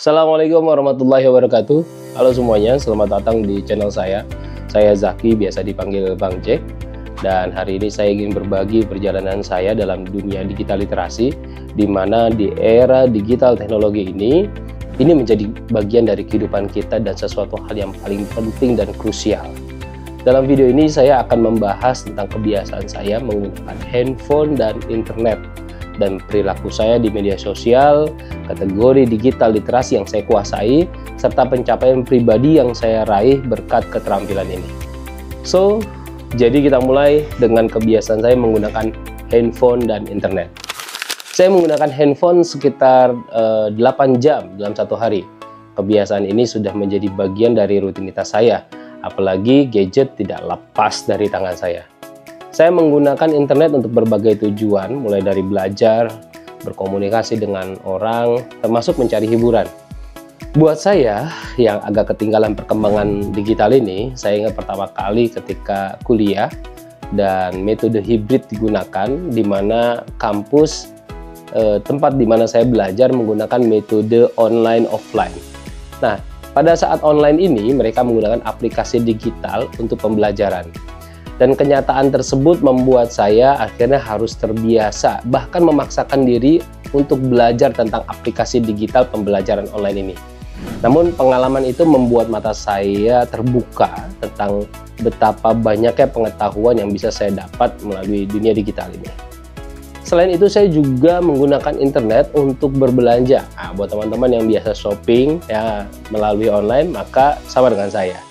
Assalamualaikum warahmatullahi wabarakatuh. Halo semuanya, selamat datang di channel saya. Saya Zaki, biasa dipanggil Bang Jack. Dan hari ini saya ingin berbagi perjalanan saya dalam dunia digital literasi, di mana di era digital teknologi ini menjadi bagian dari kehidupan kita dan sesuatu hal yang paling penting dan krusial. Dalam video ini saya akan membahas tentang kebiasaan saya menggunakan handphone dan internet, dan perilaku saya di media sosial, kategori digital literasi yang saya kuasai, serta pencapaian pribadi yang saya raih berkat keterampilan ini. Jadi kita mulai dengan kebiasaan saya menggunakan handphone dan internet. Saya menggunakan handphone sekitar 8 jam dalam satu hari. Kebiasaan ini sudah menjadi bagian dari rutinitas saya, apalagi gadget tidak lepas dari tangan saya. Saya menggunakan internet untuk berbagai tujuan, mulai dari belajar, berkomunikasi dengan orang, termasuk mencari hiburan. Buat saya yang agak ketinggalan perkembangan digital ini, saya ingat pertama kali ketika kuliah dan metode hibrid digunakan, di mana kampus, tempat di mana saya belajar menggunakan metode online offline. Nah, pada saat online ini mereka menggunakan aplikasi digital untuk pembelajaran. Dan kenyataan tersebut membuat saya akhirnya harus terbiasa, bahkan memaksakan diri untuk belajar tentang aplikasi digital pembelajaran online ini. Namun pengalaman itu membuat mata saya terbuka tentang betapa banyaknya pengetahuan yang bisa saya dapat melalui dunia digital ini. Selain itu, saya juga menggunakan internet untuk berbelanja. Nah, buat teman-teman yang biasa shopping ya melalui online, maka sama dengan saya.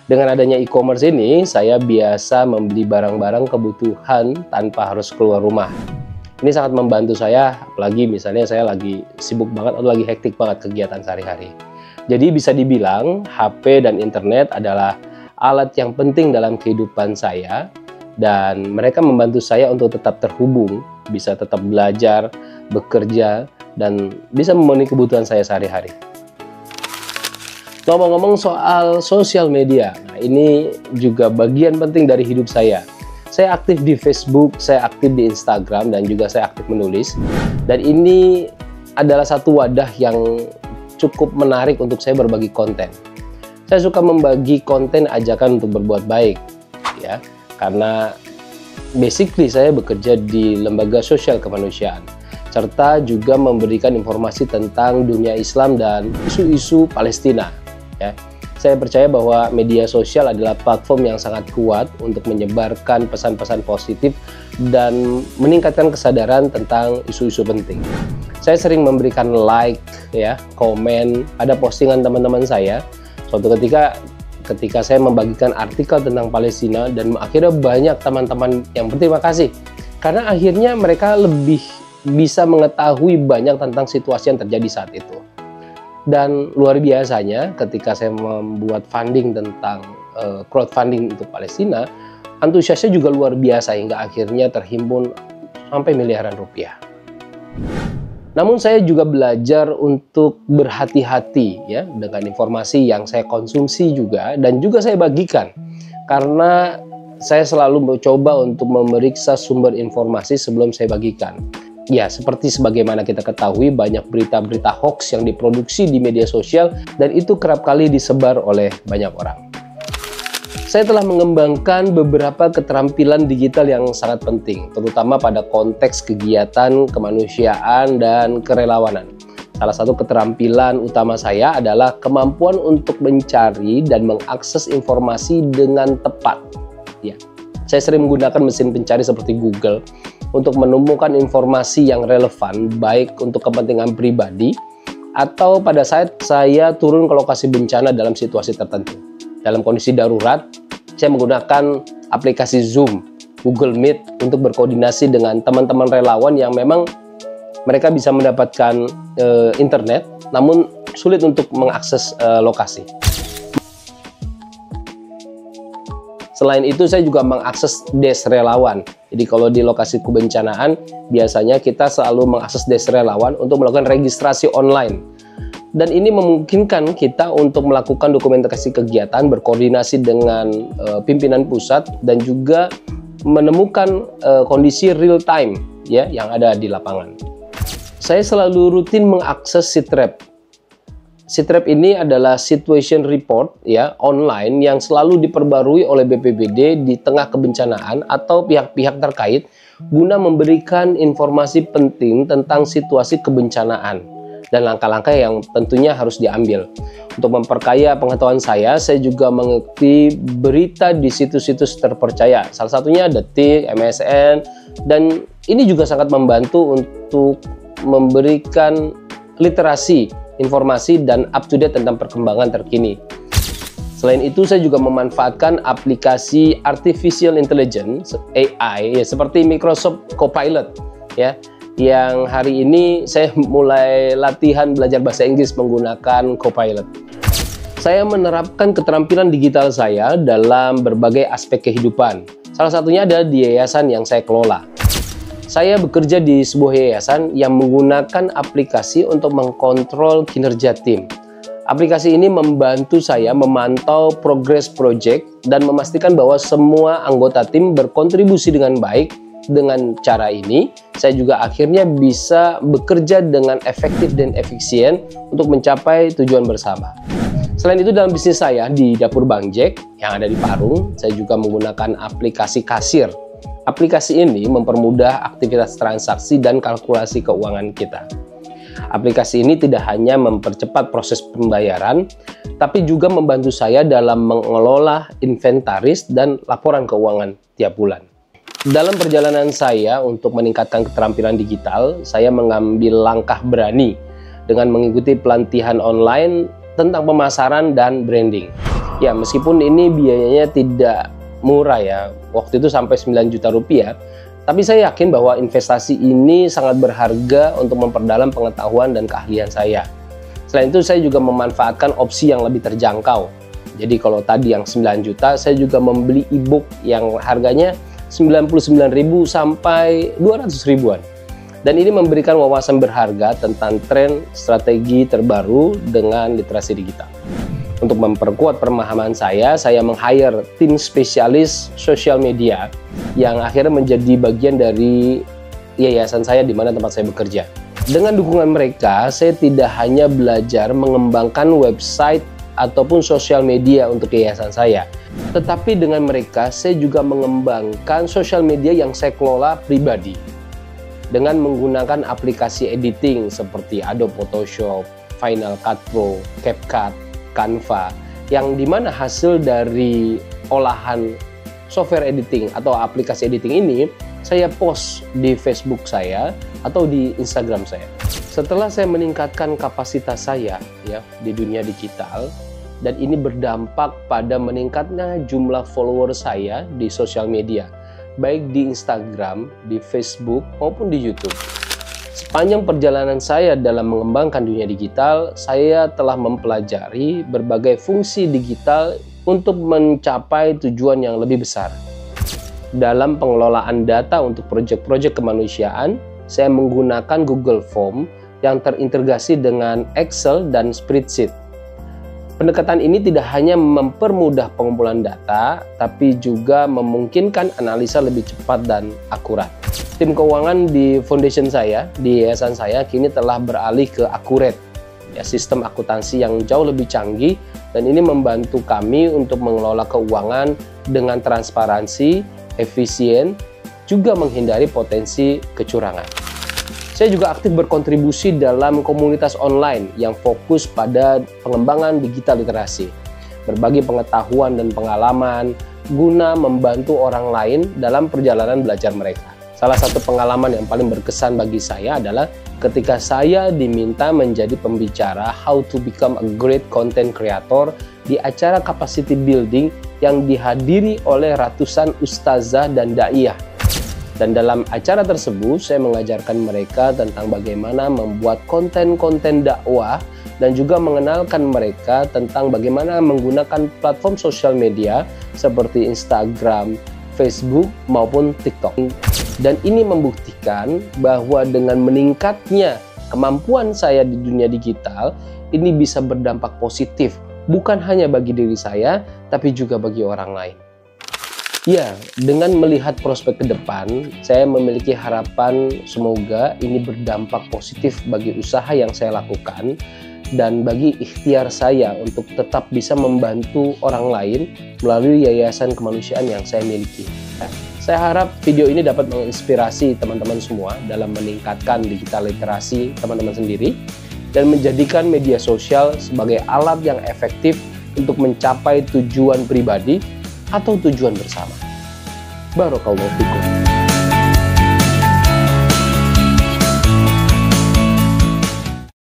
Dengan adanya e-commerce ini, saya biasa membeli barang-barang kebutuhan tanpa harus keluar rumah. Ini sangat membantu saya, apalagi misalnya saya lagi sibuk banget atau lagi hektik banget kegiatan sehari-hari. Jadi bisa dibilang HP dan internet adalah alat yang penting dalam kehidupan saya, dan mereka membantu saya untuk tetap terhubung, bisa tetap belajar, bekerja, dan bisa memenuhi kebutuhan saya sehari-hari. Ngomong-ngomong soal sosial media, nah ini juga bagian penting dari hidup saya. Saya aktif di Facebook, saya aktif di Instagram, dan juga saya aktif menulis. Dan ini adalah satu wadah yang cukup menarik untuk saya berbagi konten. Saya suka membagi konten ajakan untuk berbuat baik, ya, karena basically saya bekerja di lembaga sosial kemanusiaan, serta juga memberikan informasi tentang dunia Islam dan isu-isu Palestina. Ya, saya percaya bahwa media sosial adalah platform yang sangat kuat untuk menyebarkan pesan-pesan positif dan meningkatkan kesadaran tentang isu-isu penting. Saya sering memberikan like, ya, komen, ada postingan teman-teman saya. Suatu ketika saya membagikan artikel tentang Palestina, dan akhirnya banyak teman-teman yang berterima kasih karena akhirnya mereka lebih bisa mengetahui banyak tentang situasi yang terjadi saat itu. Dan luar biasanya ketika saya membuat funding tentang crowdfunding untuk Palestina, antusiasnya juga luar biasa hingga akhirnya terhimpun sampai miliaran rupiah. Namun saya juga belajar untuk berhati-hati ya dengan informasi yang saya konsumsi juga, dan juga saya bagikan, karena saya selalu mencoba untuk memeriksa sumber informasi sebelum saya bagikan. Ya, seperti sebagaimana kita ketahui, banyak berita-berita hoax yang diproduksi di media sosial, dan itu kerap kali disebar oleh banyak orang. Saya telah mengembangkan beberapa keterampilan digital yang sangat penting, terutama pada konteks kegiatan kemanusiaan dan kerelawanan. Salah satu keterampilan utama saya adalah kemampuan untuk mencari dan mengakses informasi dengan tepat. Ya, saya sering menggunakan mesin pencari seperti Google untuk menemukan informasi yang relevan, baik untuk kepentingan pribadi atau pada saat saya turun ke lokasi bencana dalam situasi tertentu. Dalam kondisi darurat, saya menggunakan aplikasi Zoom, Google Meet untuk berkoordinasi dengan teman-teman relawan yang memang mereka bisa mendapatkan internet, namun sulit untuk mengakses lokasi. Selain itu, saya juga mengakses desk relawan. Jadi kalau di lokasi kebencanaan, biasanya kita selalu mengakses desk relawan untuk melakukan registrasi online. Dan ini memungkinkan kita untuk melakukan dokumentasi kegiatan, berkoordinasi dengan pimpinan pusat, dan juga menemukan kondisi real time ya yang ada di lapangan. Saya selalu rutin mengakses Sitrep. Sitrep ini adalah situation report ya online yang selalu diperbarui oleh BPBD di tengah kebencanaan atau pihak-pihak terkait guna memberikan informasi penting tentang situasi kebencanaan dan langkah-langkah yang tentunya harus diambil. Untuk memperkaya pengetahuan saya juga mengikuti berita di situs-situs terpercaya. Salah satunya Detik, MSN, dan ini juga sangat membantu untuk memberikan literasi informasi dan up-to-date tentang perkembangan terkini. Selain itu, saya juga memanfaatkan aplikasi Artificial Intelligence (AI) ya, seperti Microsoft Copilot ya, yang hari ini saya mulai latihan belajar bahasa Inggris menggunakan Copilot. Saya menerapkan keterampilan digital saya dalam berbagai aspek kehidupan. Salah satunya adalah di yayasan yang saya kelola. Saya bekerja di sebuah yayasan yang menggunakan aplikasi untuk mengkontrol kinerja tim. Aplikasi ini membantu saya memantau progres proyek dan memastikan bahwa semua anggota tim berkontribusi dengan baik. Dengan cara ini, saya juga akhirnya bisa bekerja dengan efektif dan efisien untuk mencapai tujuan bersama. Selain itu, dalam bisnis saya di Dapur Bang Jack yang ada di Parung, saya juga menggunakan aplikasi kasir. Aplikasi ini mempermudah aktivitas transaksi dan kalkulasi keuangan kita. Aplikasi ini tidak hanya mempercepat proses pembayaran, tapi juga membantu saya dalam mengelola inventaris dan laporan keuangan tiap bulan. Dalam perjalanan saya untuk meningkatkan keterampilan digital, saya mengambil langkah berani dengan mengikuti pelatihan online tentang pemasaran dan branding. Ya, meskipun ini biayanya tidak murah ya, waktu itu sampai 9 juta rupiah, tapi saya yakin bahwa investasi ini sangat berharga untuk memperdalam pengetahuan dan keahlian saya. Selain itu, saya juga memanfaatkan opsi yang lebih terjangkau. Jadi kalau tadi yang 9 juta, saya juga membeli e-book yang harganya 99.000 sampai 200 ribuan. Dan ini memberikan wawasan berharga tentang tren strategi terbaru dengan literasi digital. Untuk memperkuat pemahaman saya meng-hire tim spesialis sosial media yang akhirnya menjadi bagian dari yayasan saya di mana tempat saya bekerja. Dengan dukungan mereka, saya tidak hanya belajar mengembangkan website ataupun sosial media untuk yayasan saya, tetapi dengan mereka saya juga mengembangkan sosial media yang saya kelola pribadi dengan menggunakan aplikasi editing seperti Adobe Photoshop, Final Cut Pro, CapCut, Canva, yang dimana hasil dari olahan software editing atau aplikasi editing ini saya post di Facebook saya atau di Instagram saya. Setelah saya meningkatkan kapasitas saya ya di dunia digital, dan ini berdampak pada meningkatnya jumlah follower saya di sosial media, baik di Instagram, di Facebook maupun di YouTube. Sepanjang perjalanan saya dalam mengembangkan dunia digital, saya telah mempelajari berbagai fungsi digital untuk mencapai tujuan yang lebih besar. Dalam pengelolaan data untuk proyek-proyek kemanusiaan, saya menggunakan Google Form yang terintegrasi dengan Excel dan Spreadsheet. Pendekatan ini tidak hanya mempermudah pengumpulan data, tapi juga memungkinkan analisa lebih cepat dan akurat. Tim keuangan di foundation saya, di yayasan saya, kini telah beralih ke Accurate, ya, sistem akuntansi yang jauh lebih canggih, dan ini membantu kami untuk mengelola keuangan dengan transparansi, efisien, juga menghindari potensi kecurangan. Saya juga aktif berkontribusi dalam komunitas online yang fokus pada pengembangan digital literasi, berbagi pengetahuan dan pengalaman guna membantu orang lain dalam perjalanan belajar mereka. Salah satu pengalaman yang paling berkesan bagi saya adalah ketika saya diminta menjadi pembicara How to Become a Great Content Creator di acara capacity building yang dihadiri oleh ratusan ustazah dan da'iyah. Dan dalam acara tersebut, saya mengajarkan mereka tentang bagaimana membuat konten-konten dakwah dan juga mengenalkan mereka tentang bagaimana menggunakan platform sosial media seperti Instagram, Facebook, maupun TikTok. Dan ini membuktikan bahwa dengan meningkatnya kemampuan saya di dunia digital, ini bisa berdampak positif, bukan hanya bagi diri saya, tapi juga bagi orang lain. Ya, dengan melihat prospek ke depan, saya memiliki harapan semoga ini berdampak positif bagi usaha yang saya lakukan dan bagi ikhtiar saya untuk tetap bisa membantu orang lain melalui yayasan kemanusiaan yang saya miliki. Saya harap video ini dapat menginspirasi teman-teman semua dalam meningkatkan digital literasi teman-teman sendiri dan menjadikan media sosial sebagai alat yang efektif untuk mencapai tujuan pribadi atau tujuan bersama. Barakallahu fikum.